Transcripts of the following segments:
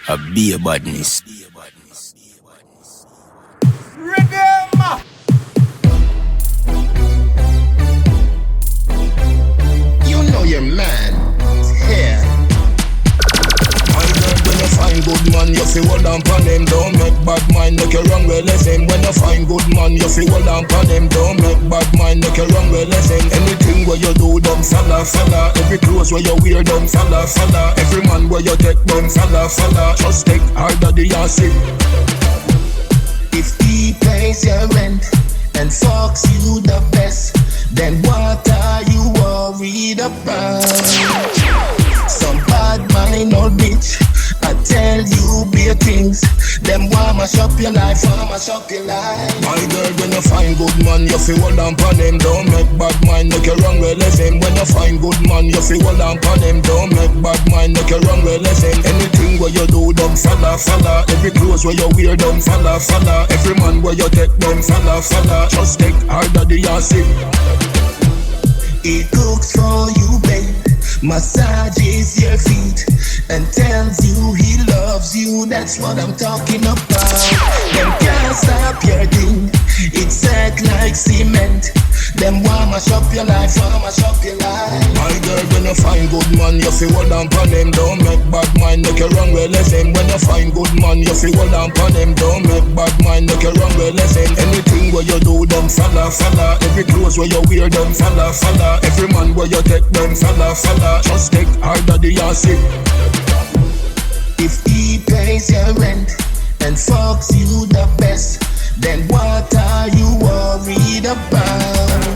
A be a badness. Reggae. You know your man here. When you find good man, you feel hold on pon him. Don't make bad mind, make you wrong with him. When you find good man, you feel hold on pon him. Don't make bad mind, make you wrong with him. Anything where you do, don't follow. Every clothes where you wear, don't follow. Every man where you take, don't follow. Just take harder the acid. If he pays your rent and fucks you the best, then what are you worried about? Some bad mind old bitch, I tell you bare things. Them want mash up your life, My girl, when you find good man, you feel hold on pon him. Don't make bad mind, make you wrong with him. When you find good man, you feel hold on pon him. Don't make bad mind, make you wrong with him. Anything where you do, don't follow. Every clothes where you wear, don't follow. Every man where you take, don't follow. Just take harder the acid. He cooks for you, babe, massages your feet, and tells you he loves you. That's what I'm talking about. Them can't stop your thing, it's set like cement. Them want mash up your life, My girl, when you find good man, you feel hold on pon him. Don't make bad mind, make you wrong with him. When you find good man, you feel hold on pon him. Don't make bad mind, make you wrong with him. Anything where you do, don't follow. Every clothes where you wear, don't follow. Every man where you take, don't follow. Just take harder the acid. If he pays your rent and fucks you the best, then what are you worried about?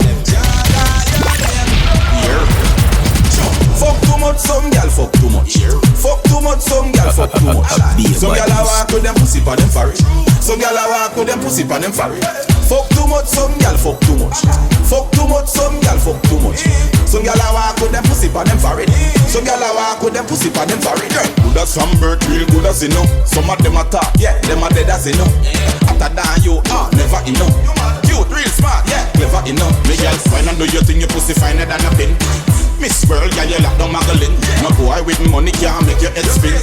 Fuck too much, some gal fuck too much. Fuck too much, some gal fuck too much. Some gal a walk with them pussy pa them forehead. Some gal a walk with them pussy pa them forehead. Fuck too much, some gal fuck too much. Fuck too much, some gal fuck too much. Some gal a walk with them pussy pa them forehead. Some gal a walk with them pussy pa them forehead. Good as some bird, real good as enough. Some of them a talk, yeah, them a dead as enough. After that you are never enough. Cute, real smart, yeah, clever enough. Me gal fine and do your thing, your pussy finer than a pin. Miss World, yeah, you lock down Magdalene. No boy with money can't make your head spin.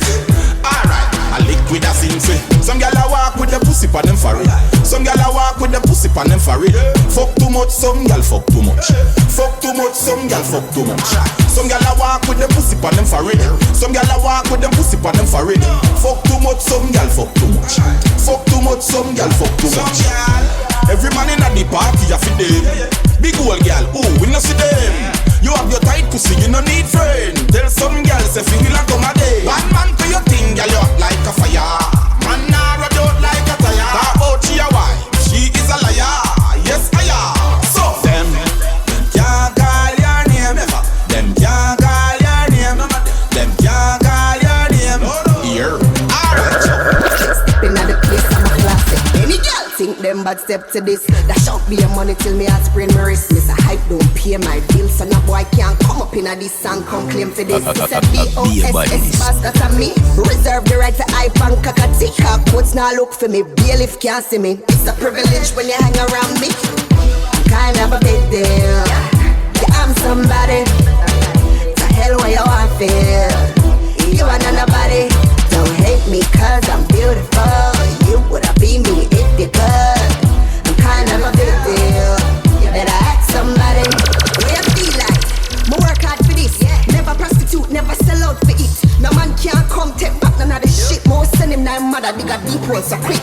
Alright, I lick with a sin fit. Some gal a walk with the pussy pa them forehead. Some gal a walk with the pussy pa them forehead. Fuck too much, some gal fuck too much. Fuck too much, some gal fuck too much. Some gal a walk with the pussy pa them forehead. Some gal a walk with the pussy pa them forehead. Fuck too much, some gal fuck too much. Fuck too much, some gal fuck too much. Every man in a the party a fi them. Big old gal, ooh, we no see them. You have your tight pussy, you no need friend. Tell some girls if you will come a day. Bad man to your thing, girl, you hot like a fire. Man nah rub you out like a tire. Talk out she a wife, she is a liar. Yes, I am. So them can't call your name. Them can't call your name. Them can't call your name. Here, stepping at the place, I'm a classic. Any girl think them bad step to this. That shout be a money till me heart sprain my wrist. Miss a hype don't pay my bills, so no boy can't come up in a this song, come claim for this. It's a B-O-S-S pass, that's a me. Reserve the right to hype and cockatee. Cockpoots now look for me, bailiff can't see me. It's a privilege when you hang around me. Kind of a big deal. Yeah, I'm somebody. To hell where you want feel. You are not nobody. Don't hate me cause I'm beautiful. You would've be me if you could. I'm kind of a big deal. You better ask somebody. What you feel like? Me work hard for this. Never prostitute, never sell out for it. No man can't come take back none of the shit. More send him now mother, dig a deep hole so quick.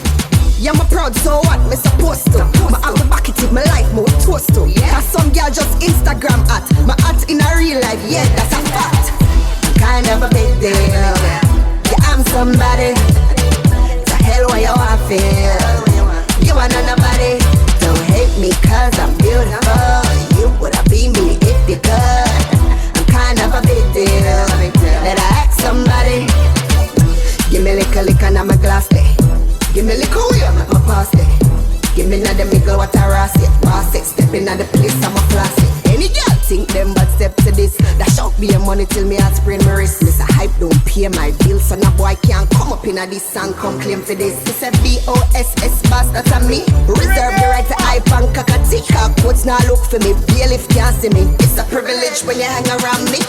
Yeah, I'm proud, so what? Me supposed to. My have to back it in my life, more toast to. Cause some girl just Instagram at. My at in a real life, yeah, that's a fact. I'm kind of a big deal. Yeah, I'm somebody. To hell where you want feel. You are not nobody. Don't hate me cause I'm beautiful. You would've be me if you could. I'm kind of a big deal. Better ask somebody. Give me liquor and I'm a glass day. Give me liquor way, I'm a pass day. Give me another middle what I ras it. Pass it, step in the place, I'm a class it. Any girl think them but step to this. That shout be a money till me heart sprain my wrist. Miss a hype don't pay my bills, so no boy can't come up in a this song, come claim for this. It's a B-O-S-S boss, that's a me. Reserve the right to hype and cockatee. Cockpoots now look for me, bailiff can't see me. It's a privilege when you hang around me.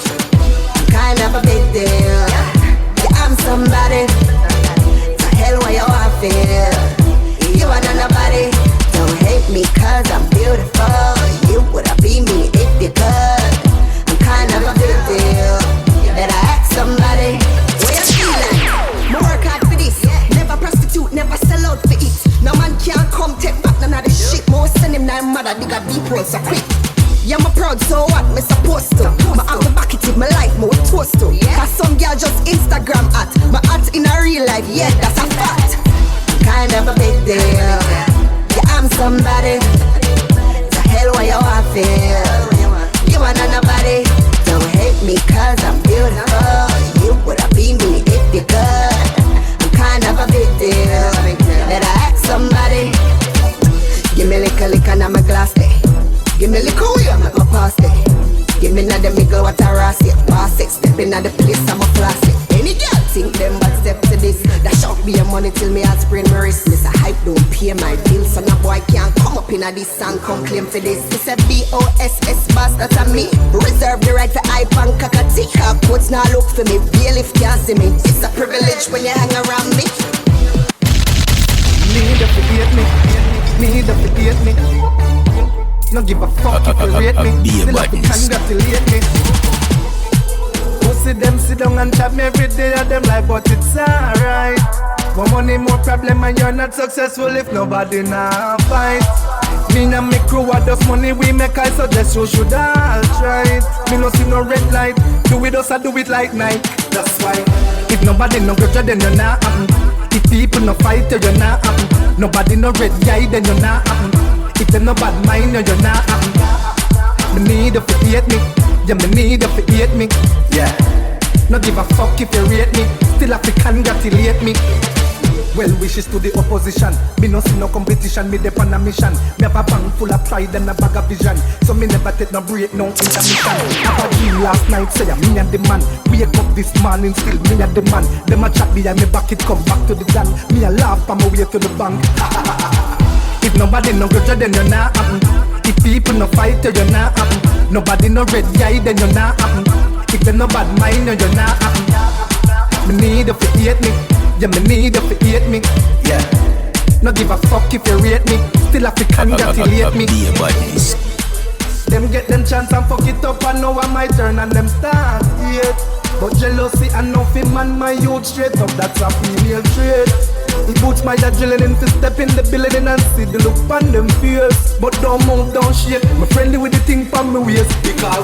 I'm kind of a big roll so quick. Yeah, I'm proud, so what me supposed to? My have to back it with my life, my toast to. Cause some girl just Instagram at my at in a real life, yeah, that's a fact. Kind of a big deal. Yeah, I'm somebody. To hell why you want feel. You want nobody. Don't hate me cause I'm beautiful. You would've been me if you could. I'm kind of a big deal. Better ask somebody. Give me liquor and I'm a glass day. Give me liquor way, I'm at my pass day. Give me the middle what I ras it. Pass it, step in the place, I'm a classic. Any girl think them bad step to this. That shock be your money till me I sprain my wrist. Miss a hype don't pay my bills. So no boy can't come up in a this and come claim for this. It's a BOSS boss, that's a me. Reserve the right for hype and cockatee. Coats now look for me, bailiff can't see me. It's a privilege when you hang around me. Need to forget me. Need to forget me. No give a fuck if you rate me. Still have to congratulate me. Who see them sit down and chat me every day of them life, but it's alright. More money, more problem, and you're not successful if nobody now fight. Me and me crew what does money we make, I suggest you should all try it. Me no see no red light, do it us I do it like Nike. That's why if nobody no grudge then you're not happen. If people no fight you're not happen. Nobody no red guy then you're not happen. If them no bad mind, you're not happy. Me need to hate me. Yeah, me need to hate me. Yeah. No give a fuck if you rate me. Still have to congratulate me. Well wishes to the opposition. Me no see no competition. Me dey on a mission. Me have a bank full of pride and a bag of vision. So me never take no break, no intermission. Have a dream last night, say me and the man. Wake up this morning, still me and the man. Them a chat behind me back, it come back to the gun. Me a laugh on my way to the bank. If nobody no grudge then you're not happen. If people no fight you're not happen. Nobody no red guy then you're not happen. If them no bad mind you're not happen. Me need to hate me. Yeah, me need to hate me. Yeah. No give a fuck if you rate me. Still have to congratulate me. Them get them chance and fuck it up and now I my turn and them start yet. But jealousy and nothing man my youth straight up, that's a female trait. It boots my adrenaline to step in the building and see the look on them fears. But don't move, don't shake, me friendly with the thing from me waist. Because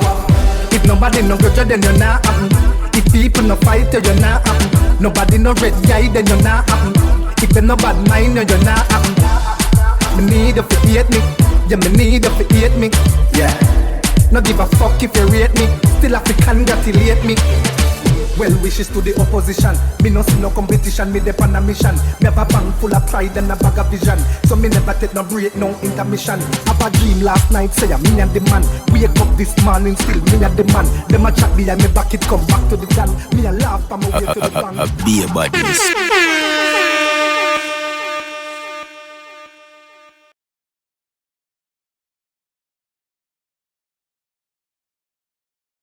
if nobody no grudge then you're not happen. If people no fight you're not happen. Nobody no red guy then you're not happen. If them no bad mind you're not happen. Me need to hate me. Yeah, me need to hate me. Yeah. No give a fuck if you rate me. Still have to congratulate me. Well wishes to the opposition. Me no see no competition, me dey on a mission. Me have a bank full of pride and a bag of vision. So me never take no break, no intermission. Have a dream last night, say me and the man. Wake up this morning, still me and the man. Them a chat behind me back, it come back to the gun. Me a laugh on my way to the bank. Be a badness.